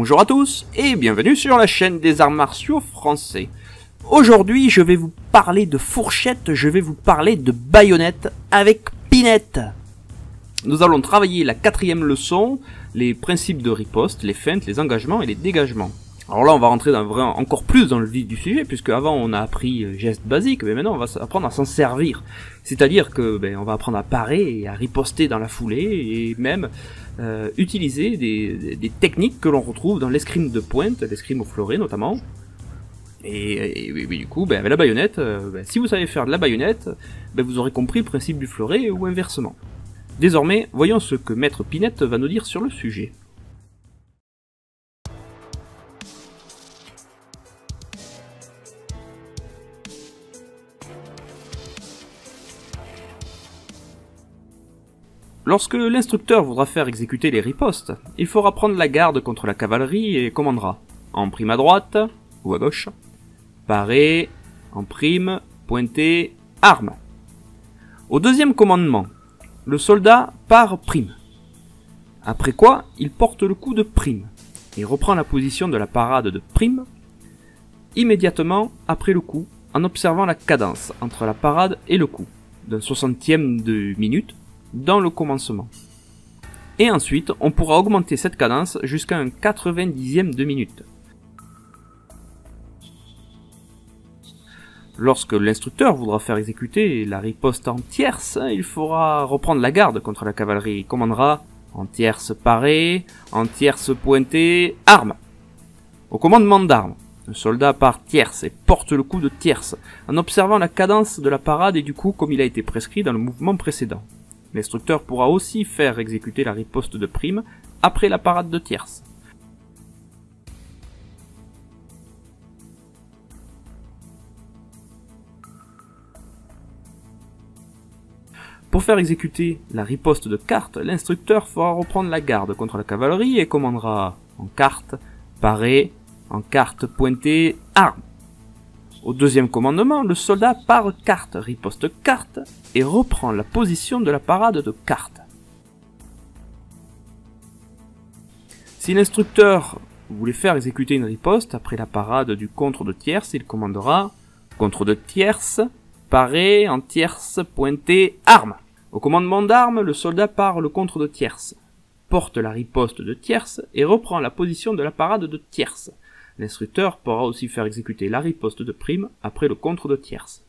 Bonjour à tous et bienvenue sur la chaîne des arts martiaux français. Aujourd'hui je vais vous parler de fourchette, je vais vous parler de baïonnette avec Pinette. Nous allons travailler la 4e leçon, les principes de riposte, les feintes, les engagements et les dégagements. Alors là on va rentrer encore plus dans le vif du sujet, puisque avant on a appris gestes basiques, mais maintenant on va apprendre à s'en servir. C'est-à-dire que on va apprendre à parer et à riposter dans la foulée, et même utiliser des techniques que l'on retrouve dans l'escrime de pointe, l'escrime au fleuret notamment. Et du coup, avec la baïonnette, si vous savez faire de la baïonnette, vous aurez compris le principe du fleuret ou inversement. Désormais, voyons ce que Maître Pinette va nous dire sur le sujet. Lorsque l'instructeur voudra faire exécuter les ripostes, il faudra prendre la garde contre la cavalerie et commandera en prime à droite ou à gauche, parer, en prime, pointer, arme. Au deuxième commandement, le soldat part prime. Après quoi, il porte le coup de prime et reprend la position de la parade de prime immédiatement après le coup en observant la cadence entre la parade et le coup d'un 60e de minute dans le commencement. Et ensuite, on pourra augmenter cette cadence jusqu'à un 90e de minute. Lorsque l'instructeur voudra faire exécuter la riposte en tierce, il faudra reprendre la garde contre la cavalerie. Il commandera en tierce parée, en tierce pointée, arme. Au commandement d'arme, le soldat part tierce et porte le coup de tierce en observant la cadence de la parade et du coup comme il a été prescrit dans le mouvement précédent. L'instructeur pourra aussi faire exécuter la riposte de prime après la parade de tierce. Pour faire exécuter la riposte de carte, l'instructeur fera reprendre la garde contre la cavalerie et commandera en carte, parée, en carte pointée, arme. Au deuxième commandement, le soldat part carte, riposte carte, et reprend la position de la parade de carte. Si l'instructeur voulait faire exécuter une riposte après la parade du contre de tierce, il commandera contre de tierce, parée, en tierce, pointée, arme. Au commandement d'arme, le soldat part le contre de tierce, porte la riposte de tierce et reprend la position de la parade de tierce. L'instructeur pourra aussi faire exécuter la riposte de prime après le contre de tierce.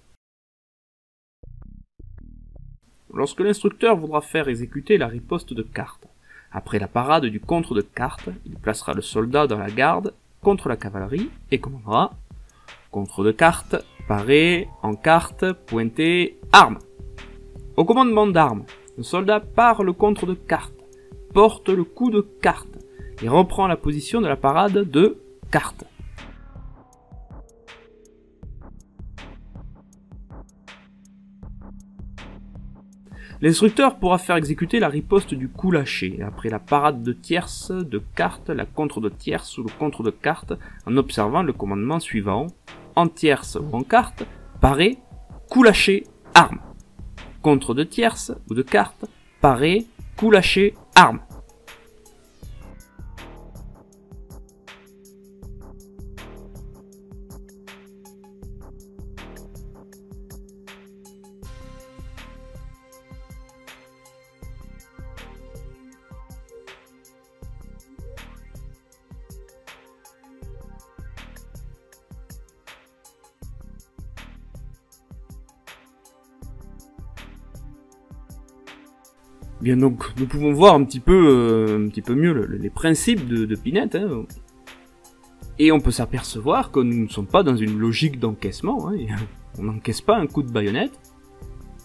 Lorsque l'instructeur voudra faire exécuter la riposte de carte, après la parade du contre de carte, il placera le soldat dans la garde contre la cavalerie et commandera contre de carte, parée, en carte, pointée, arme. Au commandement d'arme, le soldat part le contre de carte, porte le coup de carte et reprend la position de la parade de carte. L'instructeur pourra faire exécuter la riposte du coup lâché, après la parade de tierce, de carte, la contre de tierce ou le contre de carte, en observant le commandement suivant, en tierce ou en carte, parer, coup lâché, arme. Contre de tierce ou de carte, parer, coup lâché, arme. Bien donc, nous pouvons voir un petit peu mieux les principes de Pinette, hein. Et on peut s'apercevoir que nous ne sommes pas dans une logique d'encaissement, hein. On n'encaisse pas un coup de baïonnette,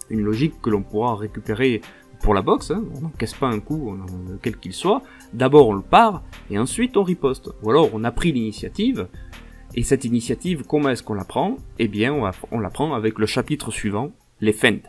une logique que l'on pourra récupérer pour la boxe, hein. On n'encaisse pas un coup, quel qu'il soit, d'abord on le part, et ensuite on riposte. Ou alors on a pris l'initiative, et cette initiative, comment est-ce qu'on la prend? Eh bien, on la prend avec le chapitre suivant, les feintes.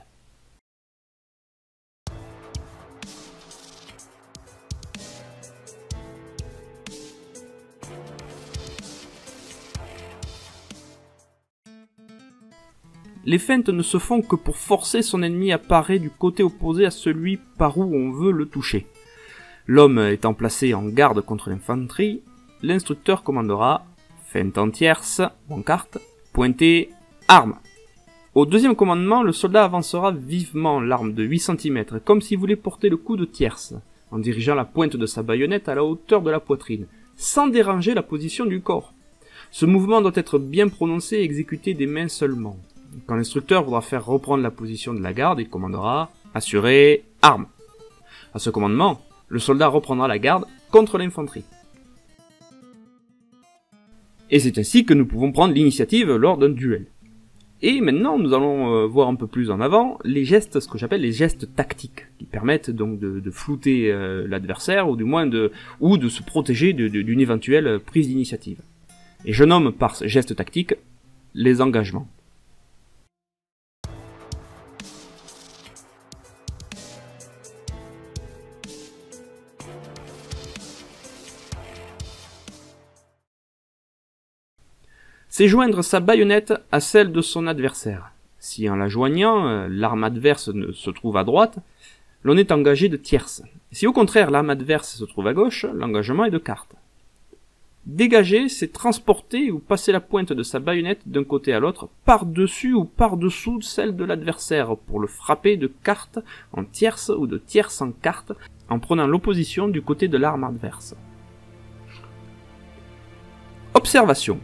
Les feintes ne se font que pour forcer son ennemi à parer du côté opposé à celui par où on veut le toucher. L'homme étant placé en garde contre l'infanterie, l'instructeur commandera feinte en tierce, ou en carte, pointé, arme. Au deuxième commandement, le soldat avancera vivement l'arme de 8 cm, comme s'il voulait porter le coup de tierce, en dirigeant la pointe de sa baïonnette à la hauteur de la poitrine, sans déranger la position du corps. Ce mouvement doit être bien prononcé et exécuté des mains seulement. Quand l'instructeur voudra faire reprendre la position de la garde, il commandera « Assurer, arme ». À ce commandement, le soldat reprendra la garde contre l'infanterie. Et c'est ainsi que nous pouvons prendre l'initiative lors d'un duel. Et maintenant, nous allons voir un peu plus en avant les gestes, ce que j'appelle les gestes tactiques, qui permettent donc de flouter l'adversaire, ou du moins de se protéger d'une éventuelle prise d'initiative. Et je nomme par ce geste tactique les engagements. C'est joindre sa baïonnette à celle de son adversaire. Si en la joignant, l'arme adverse se trouve à droite, l'on est engagé de tierce. Si au contraire l'arme adverse se trouve à gauche, l'engagement est de quarte. Dégager, c'est transporter ou passer la pointe de sa baïonnette d'un côté à l'autre, par-dessus ou par-dessous celle de l'adversaire, pour le frapper de quarte en tierce ou de tierce en quarte, en prenant l'opposition du côté de l'arme adverse. Observation.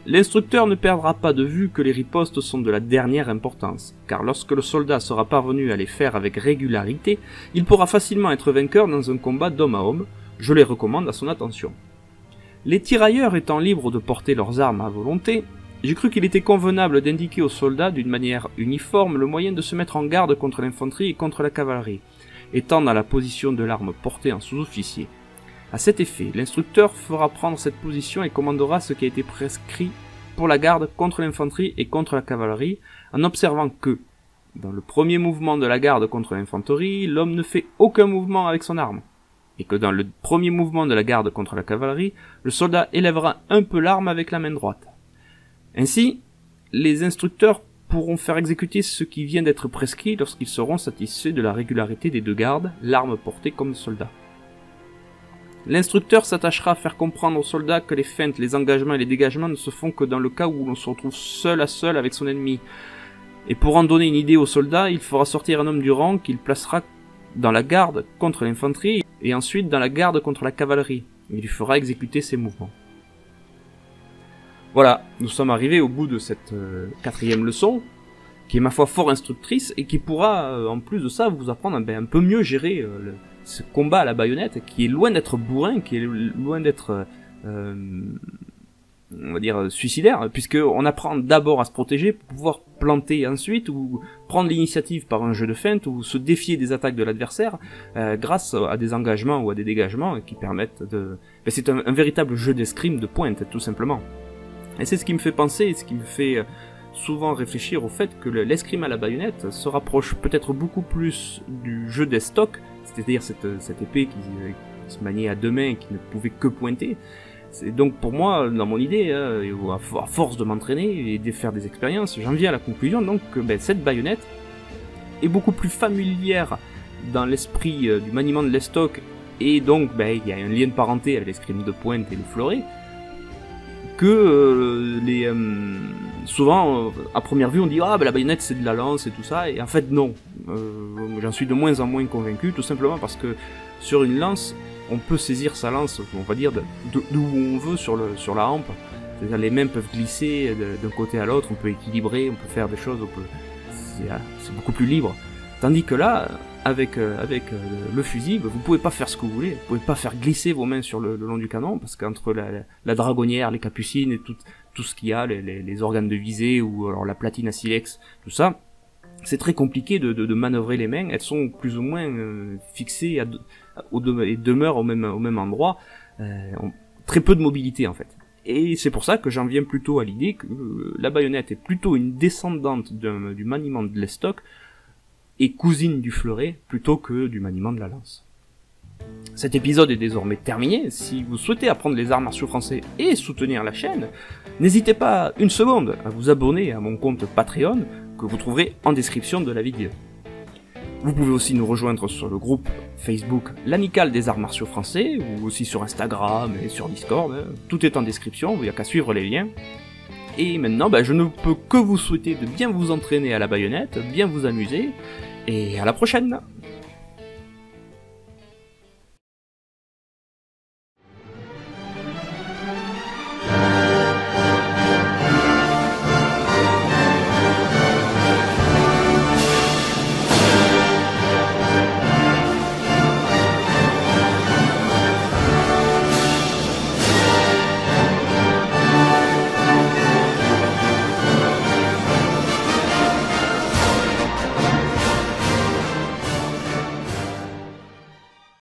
L'instructeur ne perdra pas de vue que les ripostes sont de la dernière importance, car lorsque le soldat sera parvenu à les faire avec régularité, il pourra facilement être vainqueur dans un combat d'homme à homme. Je les recommande à son attention. Les tirailleurs étant libres de porter leurs armes à volonté, j'ai cru qu'il était convenable d'indiquer aux soldats d'une manière uniforme le moyen de se mettre en garde contre l'infanterie et contre la cavalerie, étant dans la position de l'arme portée en sous-officier. À cet effet, l'instructeur fera prendre cette position et commandera ce qui a été prescrit pour la garde contre l'infanterie et contre la cavalerie, en observant que, dans le premier mouvement de la garde contre l'infanterie, l'homme ne fait aucun mouvement avec son arme, et que dans le premier mouvement de la garde contre la cavalerie, le soldat élèvera un peu l'arme avec la main droite. Ainsi, les instructeurs pourront faire exécuter ce qui vient d'être prescrit lorsqu'ils seront satisfaits de la régularité des deux gardes, l'arme portée comme soldat. L'instructeur s'attachera à faire comprendre aux soldats que les feintes, les engagements et les dégagements ne se font que dans le cas où l'on se retrouve seul à seul avec son ennemi. Et pour en donner une idée aux soldats, il fera sortir un homme du rang qu'il placera dans la garde contre l'infanterie et ensuite dans la garde contre la cavalerie. Il lui fera exécuter ses mouvements. Voilà, nous sommes arrivés au bout de cette quatrième leçon, qui est ma foi fort instructrice et qui pourra, en plus de ça, vous apprendre à un peu mieux gérer ce combat à la baïonnette, qui est loin d'être bourrin, qui est loin d'être, on va dire, suicidaire, puisqu'on apprend d'abord à se protéger pour pouvoir planter ensuite, ou prendre l'initiative par un jeu de feinte, ou se défier des attaques de l'adversaire, grâce à des engagements ou à des dégagements qui permettent de... c'est un véritable jeu d'escrime de pointe, tout simplement. Et c'est ce qui me fait penser, et ce qui me fait souvent réfléchir au fait que l'escrime à la baïonnette se rapproche peut-être beaucoup plus du jeu d'estoc, c'est-à-dire cette épée qui se maniait à deux mains et qui ne pouvait que pointer. C'est donc pour moi, dans mon idée, à force de m'entraîner et de faire des expériences, j'en viens à la conclusion donc que cette baïonnette est beaucoup plus familière dans l'esprit du maniement de l'estoc, et donc il y a un lien de parenté avec l'escrime de pointe et le fleuret, que souvent, à première vue, on dit « Ah, la baïonnette c'est de la lance et tout ça », et en fait non. J'en suis de moins en moins convaincu, tout simplement parce que sur une lance, on peut saisir sa lance, on va dire, d'où on veut sur la hampe. C'est-à-dire les mains peuvent glisser d'un côté à l'autre, on peut équilibrer, on peut faire des choses, c'est beaucoup plus libre. Tandis que là, avec le fusil, vous pouvez pas faire ce que vous voulez, vous pouvez pas faire glisser vos mains sur le long du canon, parce qu'entre la dragonnière, les capucines et tout ce qu'il y a, les organes de visée, ou alors la platine à silex, tout ça, c'est très compliqué de manœuvrer les mains. Elles sont plus ou moins fixées et demeurent au même endroit, très peu de mobilité en fait. Et c'est pour ça que j'en viens plutôt à l'idée que la baïonnette est plutôt une descendante du maniement de l'estoc et cousine du fleuret plutôt que du maniement de la lance. Cet épisode est désormais terminé. Si vous souhaitez apprendre les arts martiaux français et soutenir la chaîne, n'hésitez pas une seconde à vous abonner à mon compte Patreon que vous trouverez en description de la vidéo. Vous pouvez aussi nous rejoindre sur le groupe Facebook L'Amicale des Arts Martiaux Français, ou aussi sur Instagram et sur Discord. Tout est en description, il n'y a qu'à suivre les liens. Et maintenant, je ne peux que vous souhaiter de bien vous entraîner à la baïonnette, bien vous amuser, et à la prochaine!